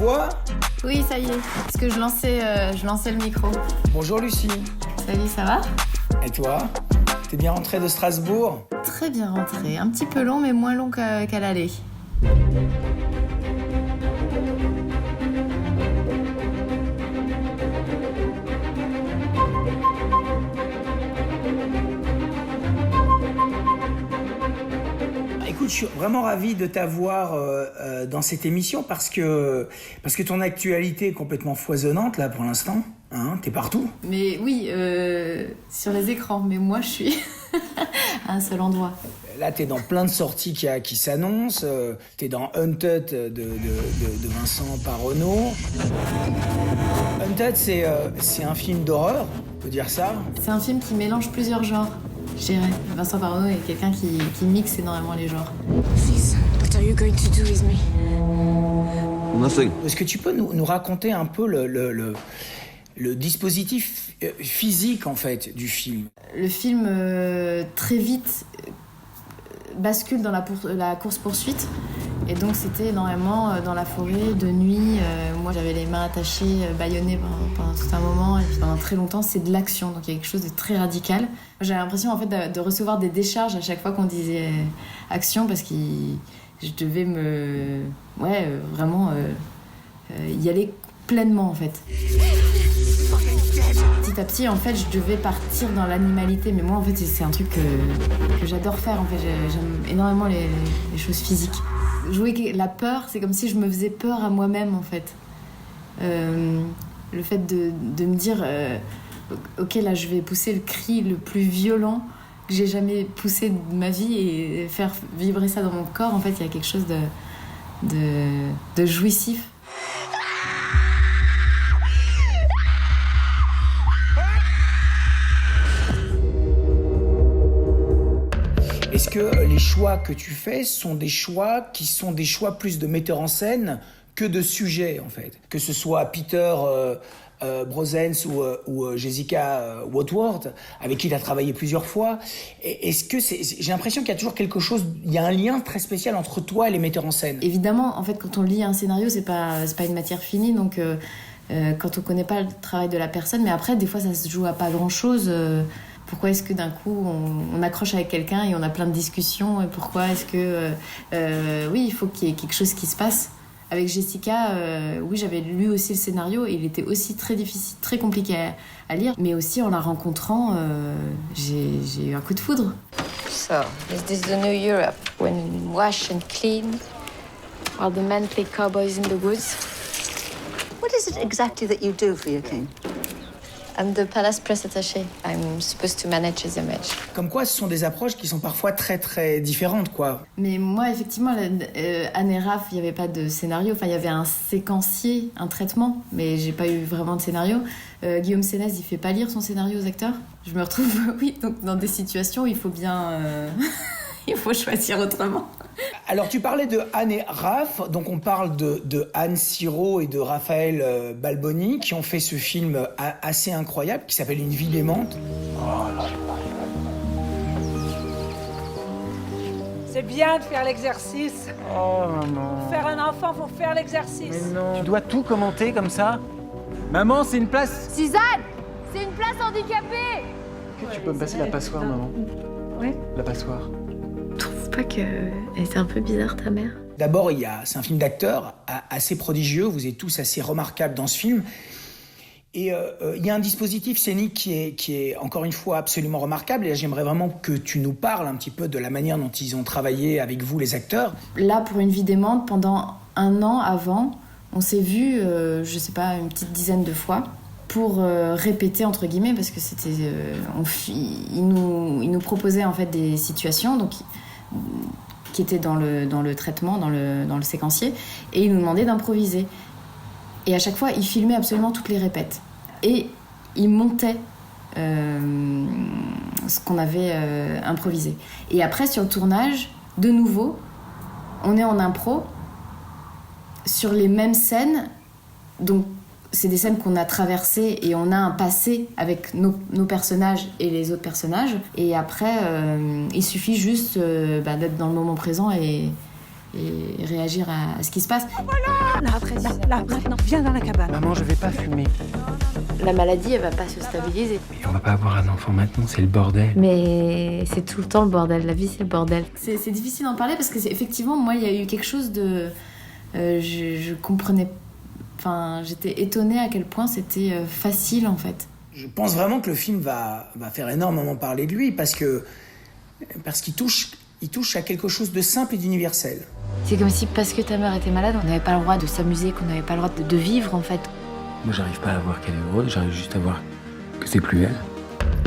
voix? Oui, ça y est. Parce que je lançais le micro. Bonjour Lucie. Salut, ça va? Et toi? T'es bien rentrée de Strasbourg? Très bien rentrée. Un petit peu long, mais moins long qu'à l'aller. Écoute, je suis vraiment ravi de t'avoir dans cette émission parce que ton actualité est complètement foisonnante là pour l'instant. Hein, t'es partout. Mais oui, sur les écrans. Mais moi, je suis à un seul endroit. Là, t'es dans plein de sorties qui s'annoncent. T'es dans Hunted de Vincent Parronneau. Hunted, c'est un film d'horreur, on peut dire ça. C'est un film qui mélange plusieurs genres, je dirais. Vincent Parronneau est quelqu'un qui mixe énormément les genres. Please, what are you going to do with me? Nothing. Est-ce que tu peux nous raconter un peu le dispositif physique, en fait, du film? Le film, très vite, bascule dans la course-poursuite. Et donc, c'était énormément dans la forêt, de nuit. Moi, j'avais les mains attachées, bâillonnées pendant tout un moment. Et puis, pendant très longtemps, c'est de l'action. Donc, il y a quelque chose de très radical. J'avais l'impression, en fait, de recevoir des décharges à chaque fois qu'on disait action, parce que je devais vraiment y aller pleinement, en fait. Petit à petit, en fait, je devais partir dans l'animalité. Mais moi, en fait, c'est un truc que j'adore faire. En fait, j'aime énormément les choses physiques. Jouer la peur, c'est comme si je me faisais peur à moi-même, en fait. Le fait de me dire, ok, là, je vais pousser le cri le plus violent que j'ai jamais poussé de ma vie et faire vibrer ça dans mon corps. En fait, il y a quelque chose de jouissif. Est-ce que les choix que tu fais sont des choix plus de metteur en scène que de sujet, en fait? Que ce soit Peter Brosens ou Jessica Woodward, avec qui tu as travaillé plusieurs fois. Est-ce que j'ai l'impression qu'il y a toujours il y a un lien très spécial entre toi et les metteurs en scène. Évidemment, en fait, quand on lit un scénario, c'est pas une matière finie, donc quand on connaît pas le travail de la personne, mais après, des fois, ça se joue à pas grand-chose. Pourquoi est-ce que d'un coup on accroche avec quelqu'un et on a plein de discussions? Et pourquoi est-ce que oui, il faut qu'il y ait quelque chose qui se passe. Avec Jessica, oui, j'avais lu aussi le scénario et il était aussi très difficile, très compliqué à lire, mais aussi en la rencontrant, j'ai eu un coup de foudre. So, is this the new Europe? When wash and clean, while the men play cowboys in the woods? What is it exactly that you do for your king? I'm the palace press attaché. I'm supposed to manage his image. Comme quoi, ce sont des approches qui sont parfois très très différentes, quoi. Mais moi, effectivement, Anne et Raph, il n'y avait pas de scénario. Enfin, il y avait un séquencier, un traitement, mais j'ai pas eu vraiment de scénario. Guillaume Sénez, il fait pas lire son scénario aux acteurs. Je me retrouve, oui, donc dans des situations où il faut bien... il faut choisir autrement. Alors, tu parlais de Anne et Raph, donc on parle de Anne Siro et de Raphaël Balboni, qui ont fait ce film assez incroyable, qui s'appelle Une vie l'aimante. C'est bien de faire l'exercice. Oh, maman. Pour faire un enfant, faut faire l'exercice. Mais non. Tu dois tout commenter comme ça? Maman, c'est une place... Suzanne, c'est une place handicapée. Est-ce que tu peux me passer la passoire, maman? Oui. La passoire. Tu trouves pas qu'elle était un peu bizarre, ta mère? D'abord, c'est un film d'acteurs assez prodigieux, vous êtes tous assez remarquables dans ce film. Et il y a un dispositif scénique qui est encore une fois absolument remarquable. Et là, j'aimerais vraiment que tu nous parles un petit peu de la manière dont ils ont travaillé avec vous, les acteurs. Là, pour Une vie d'aimante, pendant un an avant, on s'est vus, je sais pas, une petite dizaine de fois pour répéter, entre guillemets, parce que c'était... ils nous proposaient en fait des situations donc, qui étaient dans le traitement, dans le séquencier, et ils nous demandaient d'improviser. Et à chaque fois, ils filmaient absolument toutes les répètes. Et ils montaient ce qu'on avait improvisé. Et après, sur le tournage, de nouveau, on est en impro sur les mêmes scènes. Donc, c'est des scènes qu'on a traversées et on a un passé avec nos personnages et les autres personnages. Et après, il suffit juste d'être dans le moment présent et et réagir à ce qui se passe. Là, maintenant, viens dans la cabane. Maman, je vais pas fumer. La maladie, elle va pas se stabiliser. Mais on va pas avoir un enfant maintenant, c'est le bordel. Mais c'est tout le temps le bordel, la vie c'est le bordel. C'est difficile d'en parler parce que effectivement, moi, il y a eu quelque chose de... je comprenais... Enfin, j'étais étonnée à quel point c'était facile, en fait. Je pense vraiment que le film va faire énormément parler de lui parce qu'il touche à quelque chose de simple et d'universel. C'est comme si, parce que ta mère était malade, on n'avait pas le droit de s'amuser, qu'on n'avait pas le droit de vivre, en fait. Moi, j'arrive pas à voir qu'elle est heureuse, j'arrive juste à voir que c'est plus elle.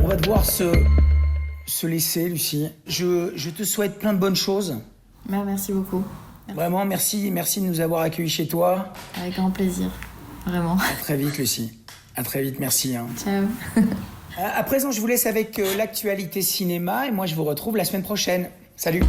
On va devoir se laisser, Lucie. Je te souhaite plein de bonnes choses. Merci beaucoup. Vraiment, merci de nous avoir accueillis chez toi. Avec grand plaisir, vraiment. À très vite, Lucie. À très vite, merci. Ciao. À présent, je vous laisse avec l'actualité cinéma et moi, je vous retrouve la semaine prochaine. Salut.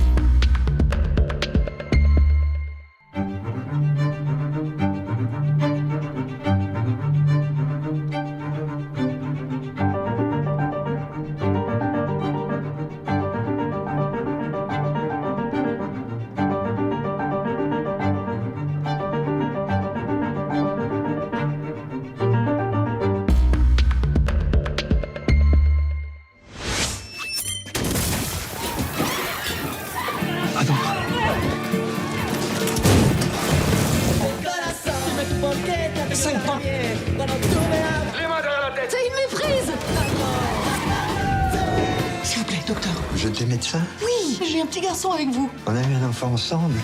S'il vous plaît, docteur. Vous êtes des médecins? Oui, j'ai un petit garçon avec vous. On a eu un enfant ensemble.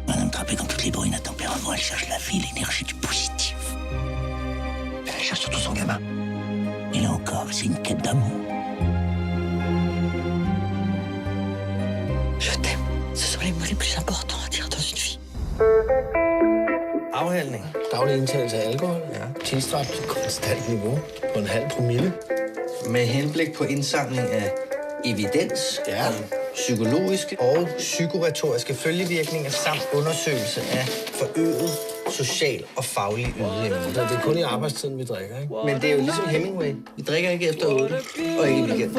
Madame Trappé, comme toutes les brunes à tempérament, elle cherche la vie, l'énergie du positif. Elle cherche surtout son gamin. Et là encore, c'est une quête d'amour. Je t'aime. Ce sont les mots les plus importants à dire dans une vie. Afhandling. Daglig indtagelse af alkohol. Ja. Tilstræbt til konstant niveau på 0,5 promille. Med henblik på indsamling af evidens, om psykologiske og psykoretoriske følgevirkninger samt undersøgelse af forøget social og faglig ydeevne. Det er kun i arbejdstiden, vi drikker, ikke? Men det er jo ligesom Hemingway. Vi drikker ikke efter 8 og ikke i weekenden.